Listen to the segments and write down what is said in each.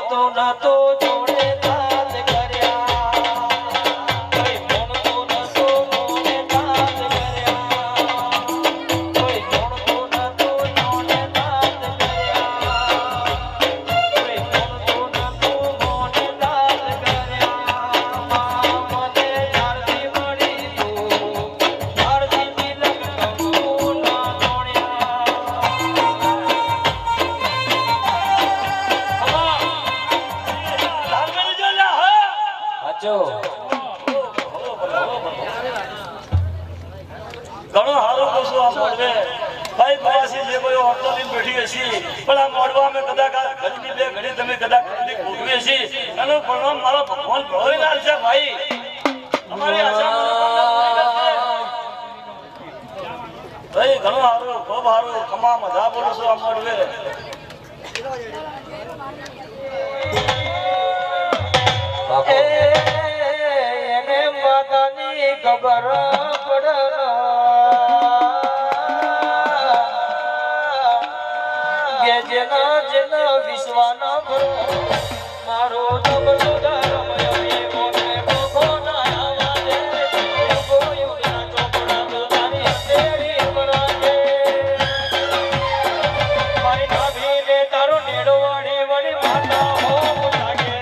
ભણતો નતો જોડે દાદ કર્યા કોઈ ભણતો નતો જોડે દાદ કર્યા કોઈ ભણતો નતો જોડે દાદ કર્યા કોઈ ભણતો નતો જોડે દાદ કર્યા મને યારથી મળી તું યારથી મિલક કરું ના જોડ્યા ઘણો હારો કોસો આ મોડવે ભાઈ પ્રવાસી જે કોઈ હોટલ બેઠી હશે પણ આ મોડવા અમે કદાચ ઘડીની બે ઘડી તમે કદાચ ઘડી ભોગવી હશે અને ભણવા મારો ભગવાન ભળોઈ ના છે ભાઈ અમારી આશા ભાઈ ઘણો હારો ખૂબ હારો ખમા મજા બોલો છો આ મોડવે એને માતાની ખબર પડે કે જેના જેના વિશ્વાના ભરો મારો દબલો ધર્મ એવો ને ભોગો ના આવાજે કોઈ ઉગના ચોપડા તો તારી તેડી બનાજે મારી નાભીને તારો નેડો વાળી વળી માતા હોમ લાગે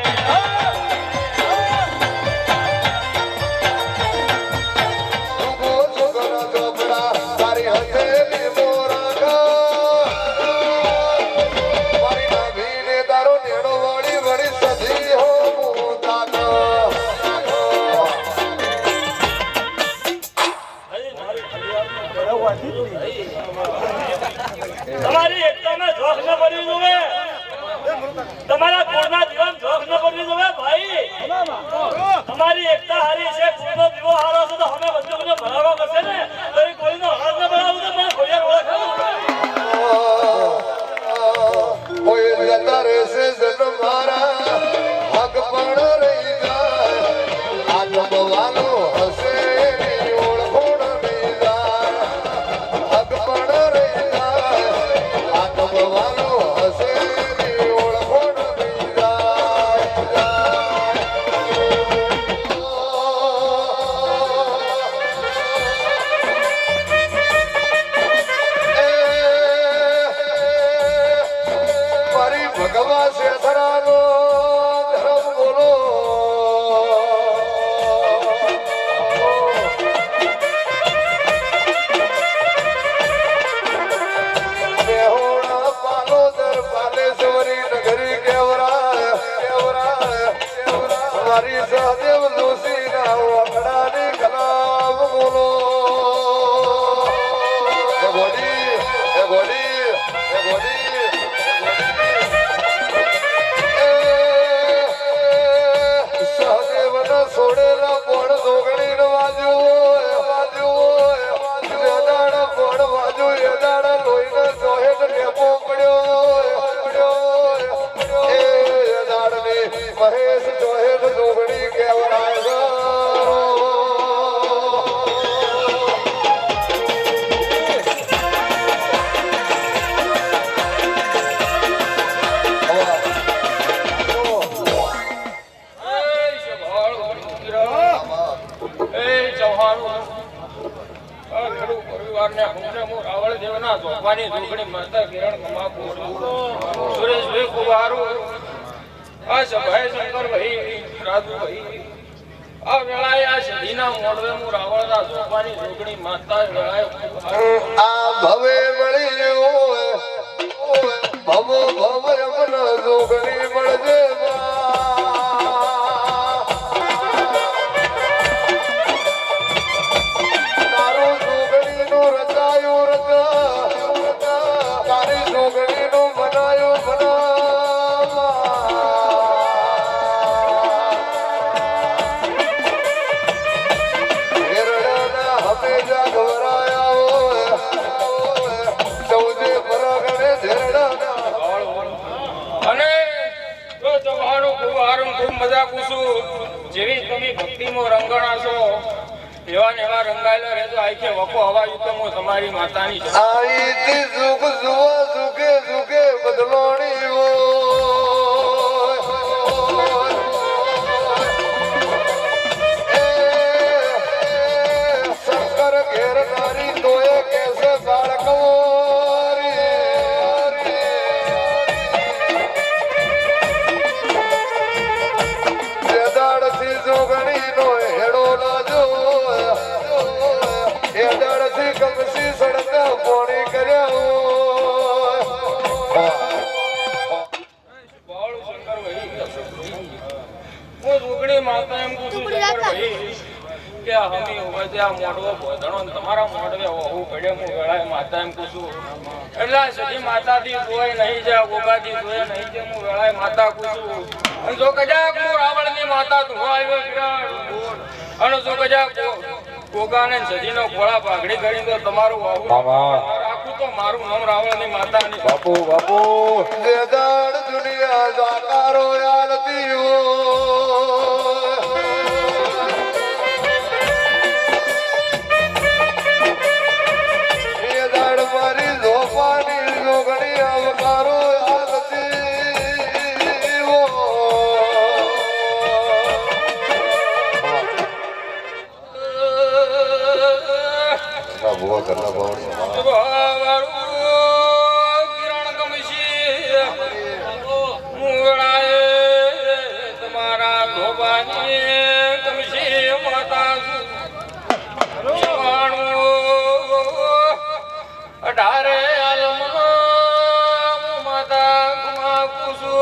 તમારી એકતામાં જોખ ન પડવી જોઈએ તમારા કોરના જીવન જોખ ન પડવી જોઈએ ભાઈ તમારી એકતા હારી છે કોઈનો દીવો હારો છે તો અમે બધું બધું ભરાવો કરશે ને તો એ કોઈનો હાથ ન ભરાવું તો મને ખોડિયાર ઓળખે કોઈ જતા રહેશે જન્મ મારા હક પણ રહી જાય આત્મવાનો હશે ઓળખોણ નહીં જાય હક પણ રહી જાય આત્મવાનો હશે ઓળખોણ નહીં જાય મારી ભગવા છે ધરાનો ધર્મ બોલો મેહોણા પાલોદર પાલેશ્વરી નગરી કેવરાય કેવરાય મારી સહદેવ દોશી ના વખડાની કલામ બોલો એ ગોડી એ ગોડી એ ગોડી છોડેલા પણ દોગડી નો વાજુ વાજુ એદાડ પણ વાજુ એદાડ લોહીને જોહેટ નેપો પડ્યો એ એદાડ ને મહેશ જોહેટ દોગડી કેવરાય સુરેશભાઈ કુવારું આ સભાએ શંકર ભાઈ રાજુ ભાઈ આ વેળાએ આ સદીના મોડવે હું રાવણના સોપાની જોગણી માતા વેળાએ આ ભવે મળી હોય ભવો ભવ રમન જોગણી મળજે તારું જોગણી નું રચાયું રચા તારી જોગણી નું બનાયું બના હેરડાના હમેજા ઘવરાયા હોય ચૌદે પરાગણે હેરડાના અને જો ચવાણું ખૂબ આરમ ખૂબ મજા કુસું જેવી તમે ભક્તિમાં રંગણા છો એવા ને એવા રંગાયેલા રહેજો આખે વખો હવા યુક્તમો તમારી માતાની છે આઈથી સુખ સુવા સુખે સુખે બદલોણી હોય ઘેર નારી તોય કેસે બાળકવારી દાડથી જોગણી નો હેડો લાજો એ દાડથી કમસી સડતા પોણી કર્યા હું રૂગણી માતા એમ કહું છું શંકરભાઈ કે આ હમી હોય ત્યાં મોઢવો બોધણો ને તમારા મોઢવે હોવું પડે હું વેળાએ માતા એમ કહું છું એટલે સજી માતાથી જોઈ નહીં જાય ગોગાથી જોઈ નહીં જાય હું વેળાએ માતા કહું છું અને જો કદાચ હું રાવણની માતા તું આવ્યો વિરાટ અને જો કદાચ ગોગાને સજીનો ખોળા પાઘડી કરી તો તમારું વાવું રાખું તો મારું નામ રાવણની માતા નહીં બાપુ બાપુ જે દાડ દુનિયા જાકારો યાલતી એ દાડ મારી જોપાની જોગણી આવકારો યાલતી ભૂવા કરના ભાવ કિરણ કમશી મુગળાએ તમારા ધોબાની કમશી માતા અઢારે આલમનો માતા કુમા કુસુ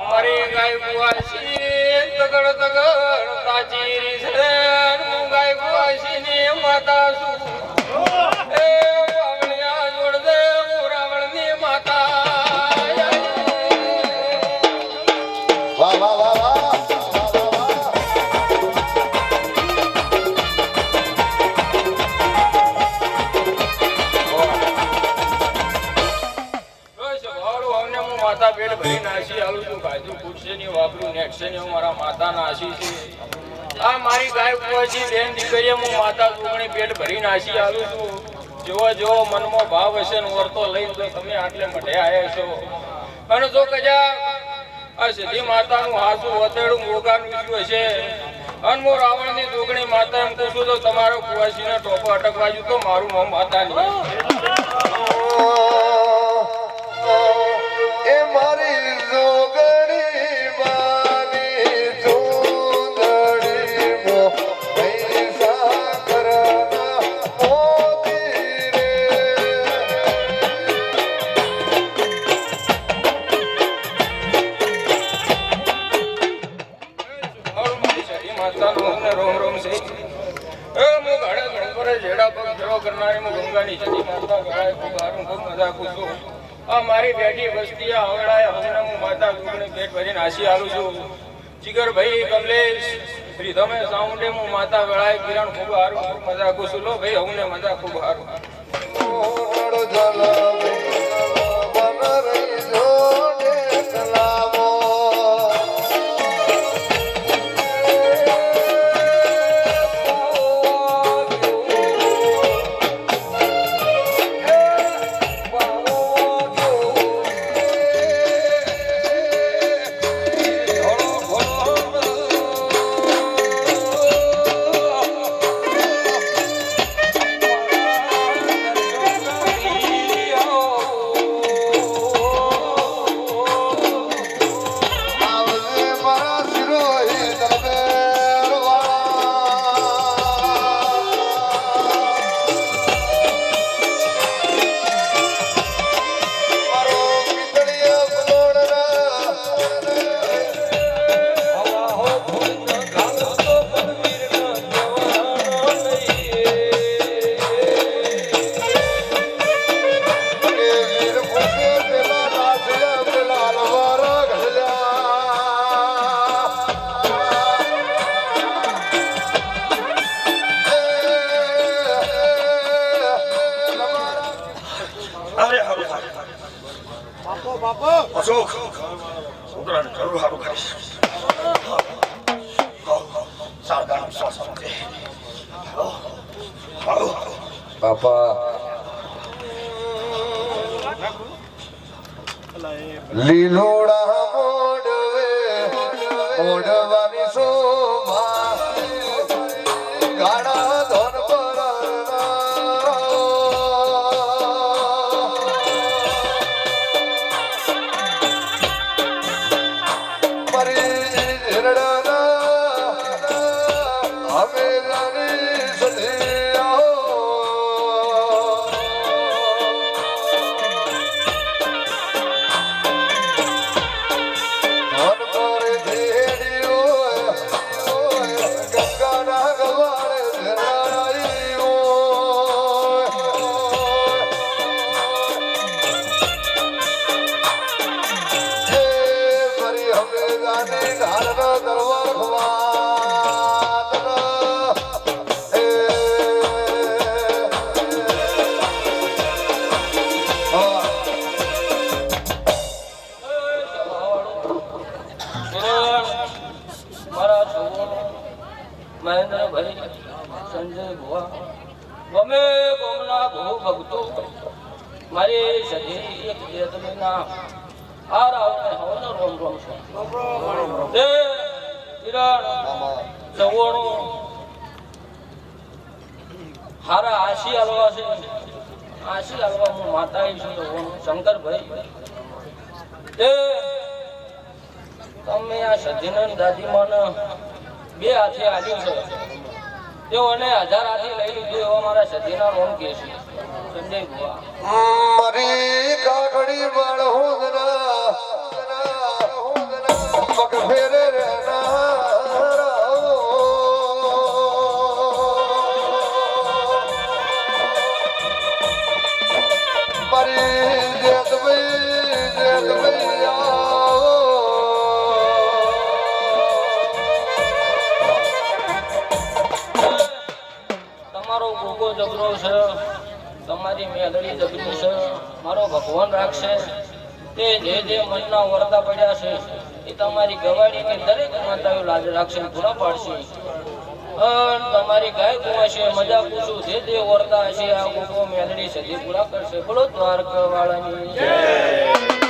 મારી ગાય બુઆસી તગડ તગડ તાચી છે ગાય બુઆસી ની માતા શું એ વાવણિયા જોડ દે રાવણની માતા વાહ વાહ વાહ વાહ માતા પેટ ભરી નાસી આવું છું કાજુ ફૂટશે ને વાપરું નેટશે ને મારા માતા નાસી છે આ મારી ગાય કુવાસી બેન દીકરીએ હું માતા સુગણી પેટ ભરી નાસી આવું છું જેવો જેવો મનમાં ભાવ હશે ને વર્તો લઈને તો તમે આટલે મઢે આવ્યા છો અને જો કદાચ આ સીધી માતાનું હાસું વતેડું મોગાનું ઈચ્છું હશે અને હું રાવણની સુગણી માતા એમ કહું છું તો તમારો કુવાસીને ટોપો અટકવા જુ તો મારું નામ માતા નહીં એ મારી જોગણી માની જોગણી મો પૈસા કરના મોતી રે और मारी सही माता नो ने रोम रोम से ए मु घड़े घड़ पर जेड़ा पग जरो करनारी मु गंगानी सही माता गळाय पुकारूं खूब मजा कूसो आ मारी बेटी વસ્તી આવડાય હમણાં હું માતા ગુગને પેટ ભરીને આસી આલું છું જીગર ભાઈ કમલેશ રીધમે સાઉન્ડે હું માતા ગળાય કિરણ ખૂબ હારું ખૂબ મજા કૂસું લો ભાઈ હમને મજા ખૂબ હારું ઓડ જલા બન રહી જોડે કલામો અશોક છોકરાને જરૂર સારું કરીશ સાવધાન શ્વાસ બાપા લીલોડા મોડવે મોડવાની શોભા ગાડા ધોન સંજય ભુવા ગમે ગોમના ભૂ ભક્તો મારી સધી એક જેતના હાર આવને હવનો રોમ રોમ છે તે કિરણ જવણો હારા આશી હાલવા છે આશી હાલવા હું માતા છું શંકરભાઈ તે તમે આ સધીનંદ દાદીમાને બે હાથે આલ્યું છે તેઓને 1000 હાથે લઈ લીધું એવા મારા સધીના રોમ કે છે સંજય ભુવા મારી કાકડી વાળ હોદના પગ ફેરે મારી જેતભાઈ આવો તમારો ગોગો જબરો છે તમારી મેલડી જબરી છે મારો ભગવાન રાખશે તે જે મનના વરદા પડ્યા છે એ તમારી ગવાડીની દરેક માતાઓ લાજ રાખશે પૂરા પાડશે અને તમારી ગાય કુવાશે મજા પૂછું જે વરદા હશે આ ગોગો મેલડી સદી પૂરા કરશે બોલો દ્વારકા વાળાની જય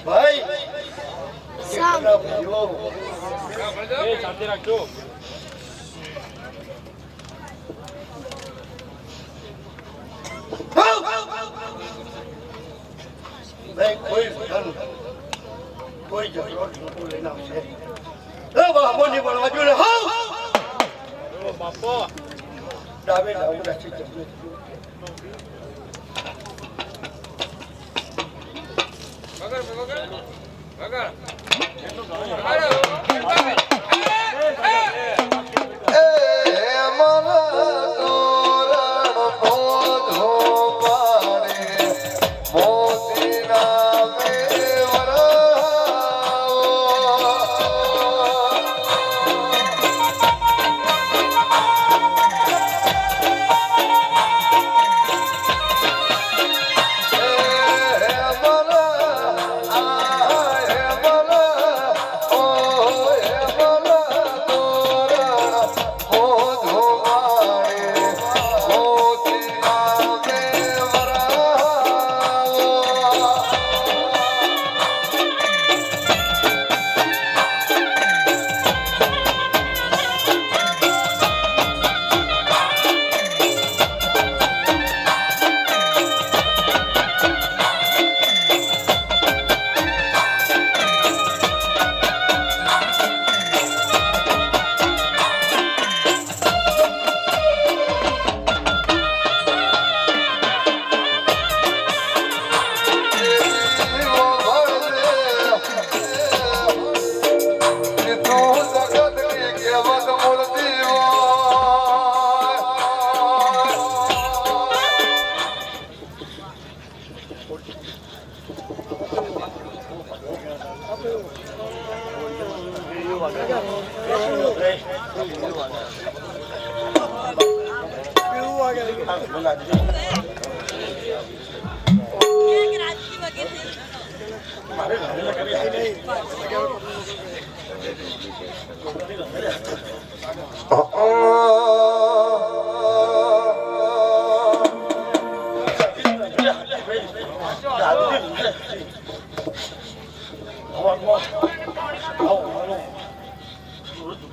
ભાઈ શાંતિ રાખજો ભાઈ કોઈ ઝઘડો લઈને આવશે બાપો ની બોલવા જો ને બાપો ડાબે ડાબે રાખી જશે આવો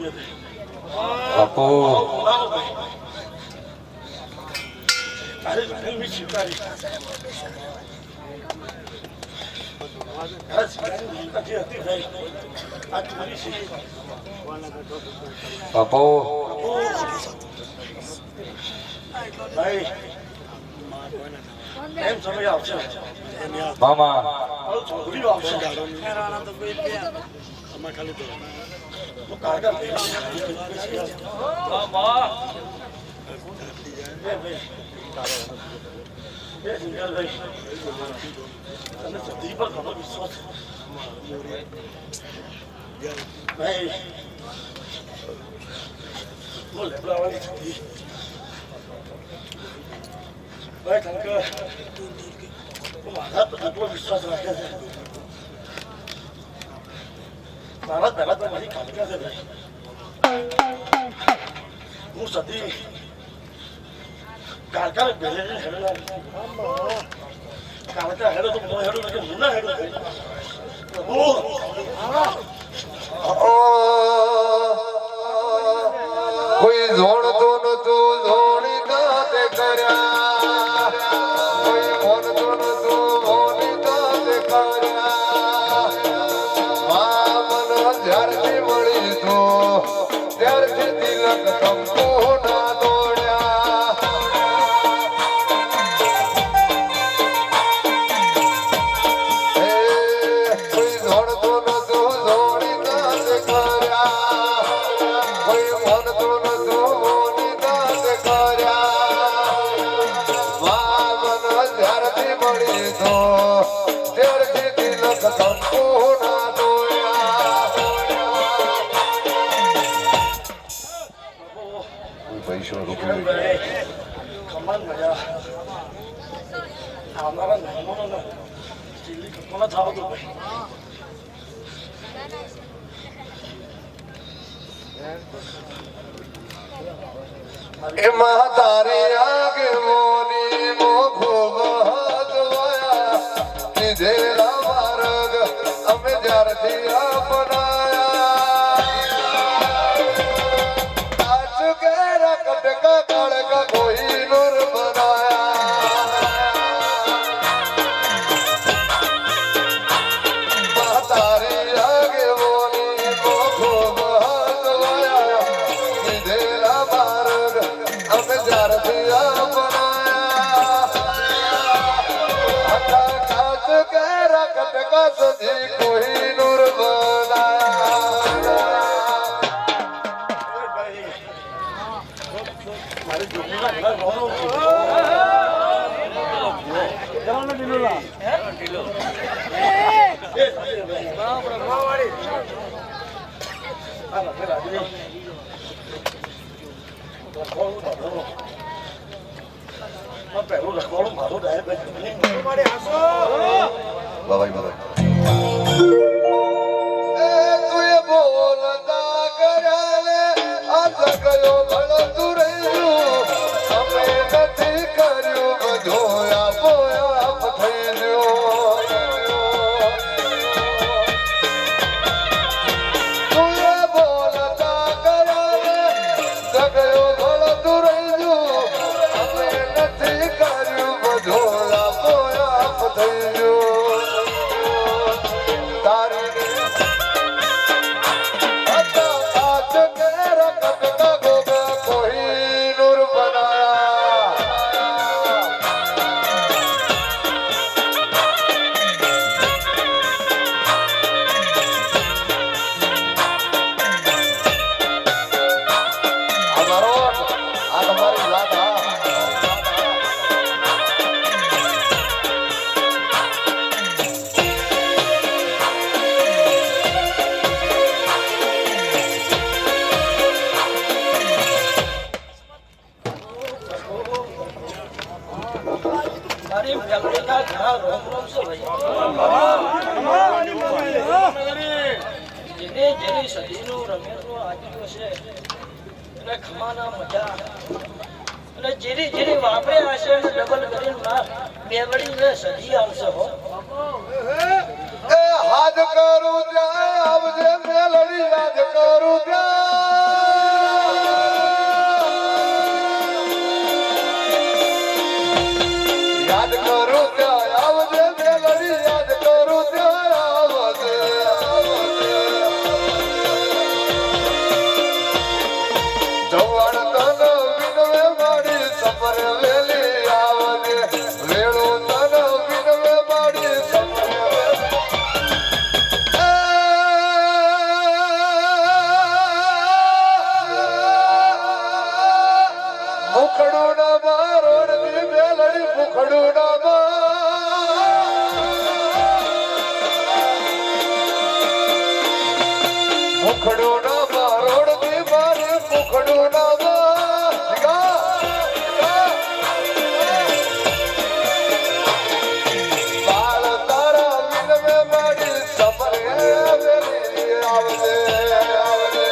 બાપુ બાપુ મામા વિશ્વાસ રાખે છે મારા પહેલા તો મારી કાઢી છે ભાઈ હું સદી કારકારે બેલે હેડલા કારકા હેડો તો મો હેડો કે મુના હેડો કોઈ જોડતો નતું જોડી કાતે કર્યા કોઈ મોનતો નતું મોની કાતે કર્યા મન જ્યારથી મળી તો ત્યારથી તિલક કંકુ ના દોડ્યા કોઈ જોડતો નતું જોડી કાતે કર્યા કોઈ મોનતો નતું મોની કાતે કર્યા મન જ્યારથી મળી તો ત્યારથી તિલક કંકુ ના પૈસો રૂપિયા ખમાન મજા અમારા નાનો ચીલી કપડા થાવ તો ભાઈ એમાં તારી આગેવાની મોખો બહાદવાયા લીધેલા માર્ગ અમે જ્યારથી અપનાયા આજ કેરા કટકા કાળકા કોઈ નૂર બનાયા તારી આગેવાની મોખો બહાદવાયા લીધેલા માર્ગ અમે જ્યારથી અપનાયા હતા કાચ કેરા કટકા સુધી કોઈ નૂર બનાયા મારી જોડીના ઘર રોનો જવાનો ડીલોલા ડીલો એ બ્રહ્માવાડી આ લખે રાજની પહેલું લખવાનું મારું ડાયરેક્ટ બાબાઈ તુએ બોલતા કર્યા ને આ સગયો ભળતું રહ્યું અમે નથી કર્યું બધું આપો આપ થઈ ગયો તુએ બોલતા કર્યા ને સગયો ભળતું રહ્યું અમે નથી કર્યું બધું આપો આપ થઈ ગયો તારી મારી ફેમિલીના ઘણા રોમ રોમ છે ભાઈ જેની સદીનું રમેશનું આદિત્ય છે અને ખમાના મજા અને જેની વાપર્યા હશે ડબલ કરીને બેવડી સદી આવશે હો હાથ કરું ત્યાં આવજે મેલડી યાદ કરું ત્યાં વડું બાળ તારા વિનવે મારી સફરે વેલી આવજે આવજે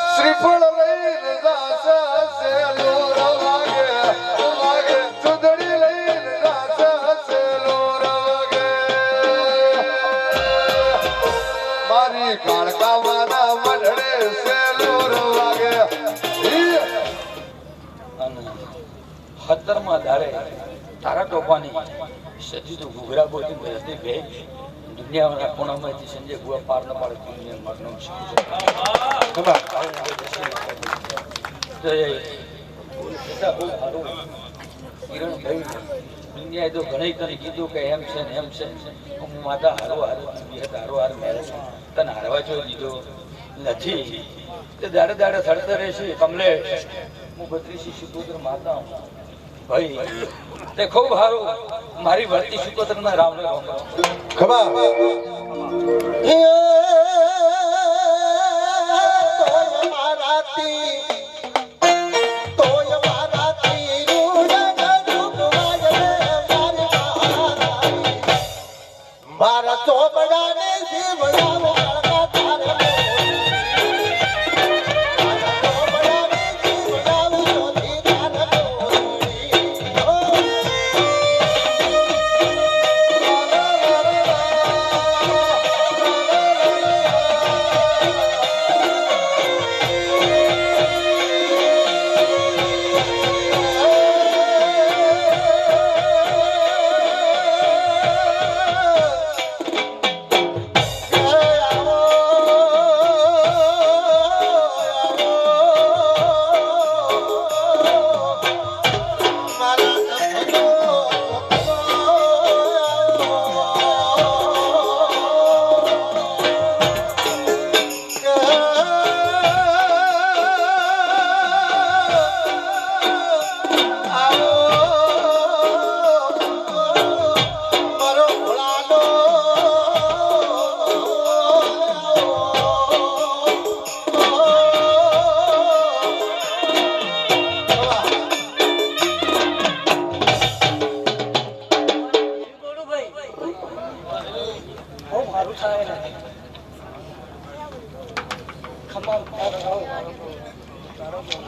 શ્રીફળ લઈને જાશે સેલોર વાગે વાગે સુધડી લઈને જાશે સેલોર વાગે મારી કાળકાવાના મઢડે સેલોર વાગે હતરમાં ધારે તારા ટોપાની સજી તો ઘૂઘરા બોલી બેસતી બે દુનિયાના ખૂણામાંથી સંજય ગુવા પાર ન પાડે દુનિયા મારનો દુનિયાએ તો ઘણી તને કીધું કે એમ છે ને એમ છે હું માતા હારો હારો હારો મેરે તને હારવા જો દીધો નથી તે દાડે દાડે થડતે રહેશે કમલેશ હું 32 શિકોતર માતા ભાઈ તે ખૂબ સારું મારી ભરતી શિકોતર ના રામ રામ ખબર મારા ચોપડાને જીવડાવો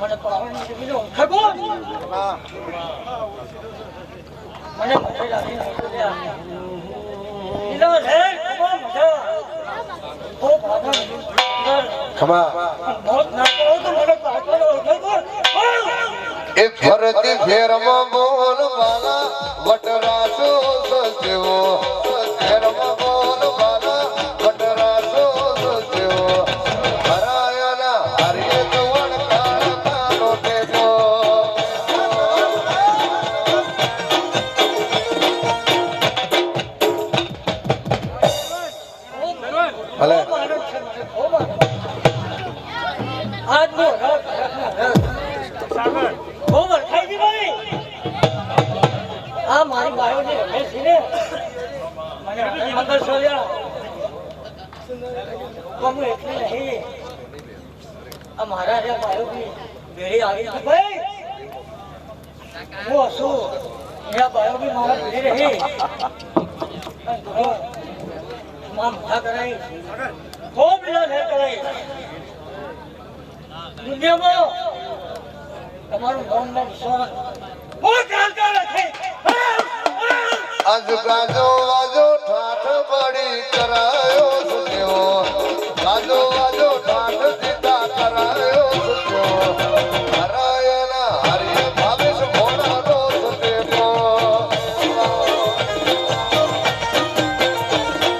મને પાવન છે બીજો ખગો મને મજા લાગી લીલો છે ખગો મજા ઓ બાબા ખમા મોત ના કરો તો મને પાછળ ખગો એ ફરતી ફેરમાં બોલ વાલા વટરાસો સજ્જો ફેરમાં બોલ વાલા વટરાસો સજ્જો હરાયના હરિય તવણ કાળનો ટેકો ભલે આજ નો ગોબર ખાઈ દી ભાઈ આ મારી બાયો ને રમે છે ને મને મંગળ સોયા હું એટલે નહીં આ મારા રે બાયોની ભેળી આવી હતી ભાઈ હું હશું એ બાયોની મારા ભેળી રહી માં મોટા કરાઈ ખૂબ લીલા કરાઈ દુનિયામાં તમારું નામ ના વિશ્વાસ હું ચાલતા નથી આજ ગાજો વાજો ઠાઠ પડી કરાયો સુત્યો ગાજો વાજો ઠાઠ દીતા કરાયો સુત્યો હરાયના હરિ ભાવેશ ભોળાનો સુત્યો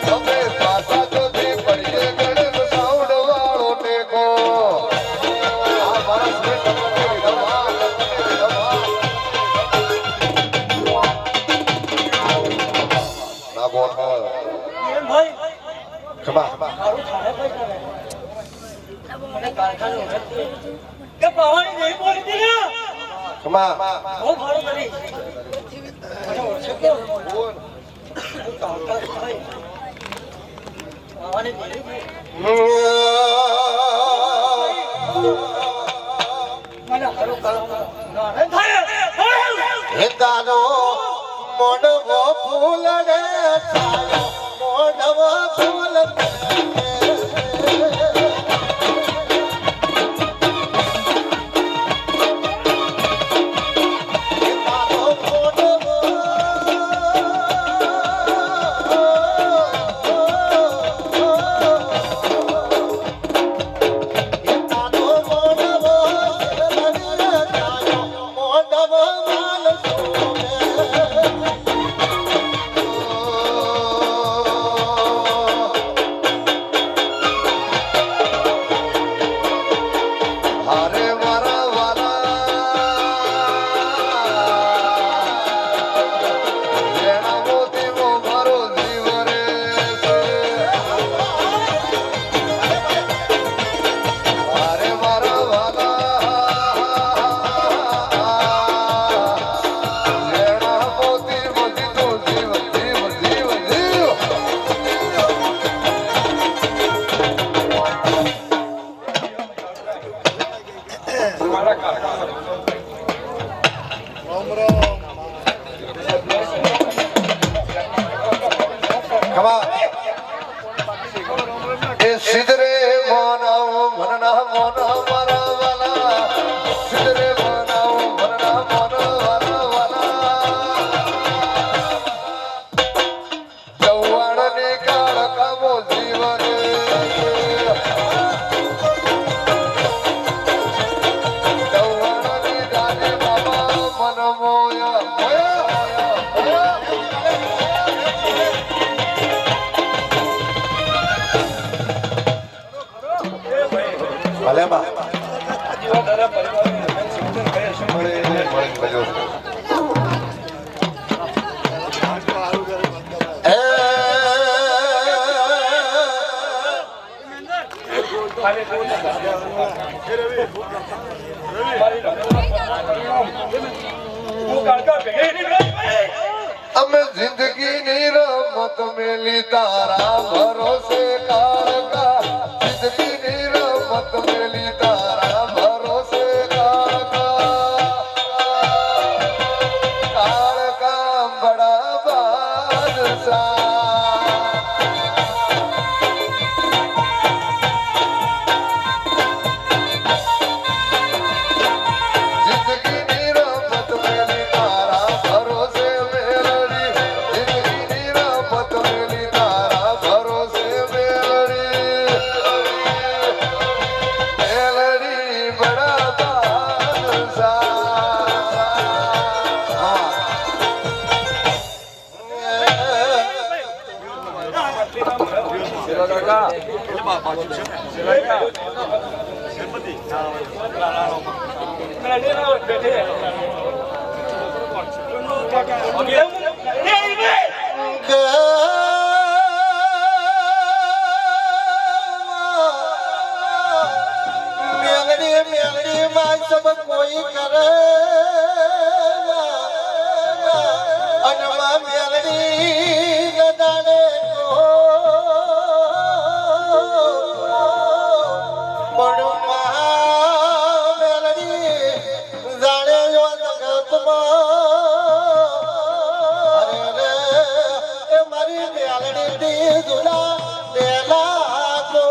તમે પાસા જોથી પડીએ ગણેશ સાઉન્ડ વાળો ટેકો આ મારા સ્વીટ ભાઈ ખબા મારું ખાને ભાઈ કરે મને કારખાનું નથી કે પાવાની નહીં બોલી દી ને ખબા બહુ ભાડું કરી મને ઓળખે કે હું કારખાન ભાઈ પાવાની નહીં મને હારું કારખાનું ના થાય હેતાનો મોડવો ફૂલડે છાયો મોડવો ફૂલ સિદ્ધરે મોનાઓ મનના મોન મારા વાલા સિદ્ધરે મોનાઓ મનના મોન વાલા વાલા ચૌહાણની કાળ કામો જીવન ચૌહાણની દાદી બાબા મન મોયા ભલે બા અમે જિંદગીની રમત મેલી તારા ભરોસે કાળકા જિંદગીની રમત મેલી તારા ભરોસે કાળકા બડા બાદશાહ सब कोई करे अनमा मेलड़ी गदाने को મારી બેલડી થી જુદા દેલા તો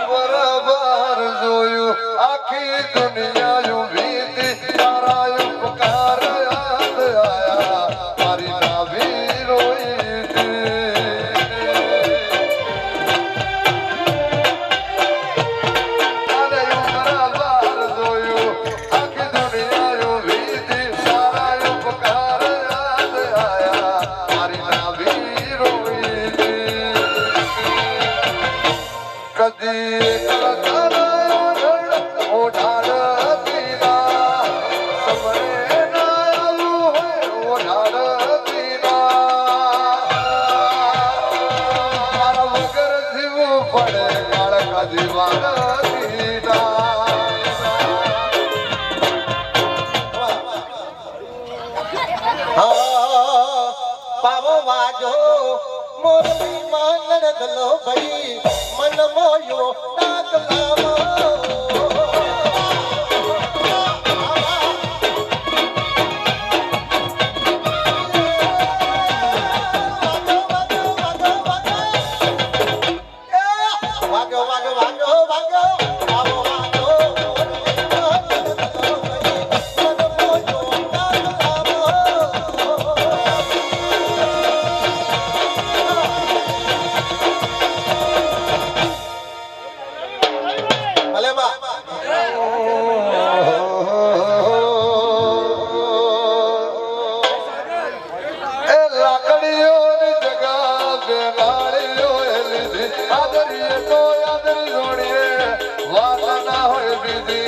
બરાબર જોયું આખી દુનિયા વીતી તારા ઉપકાર યાદ આયા મારી નાભી રોઈ અને બરાબર જોયું આખી દુનિયા વીતી તારા ઉપકાર યાદ આયા મારી નાભી રોઈ કદી પાવો વાજો મોરલી માં લડગલો ભાઈ મન મોયો ડાકલાવો વાગો વાગો વાગો વાગો પાવો વાજો આદરી તો આદરી જોડીએ વાત ના હોય બીજી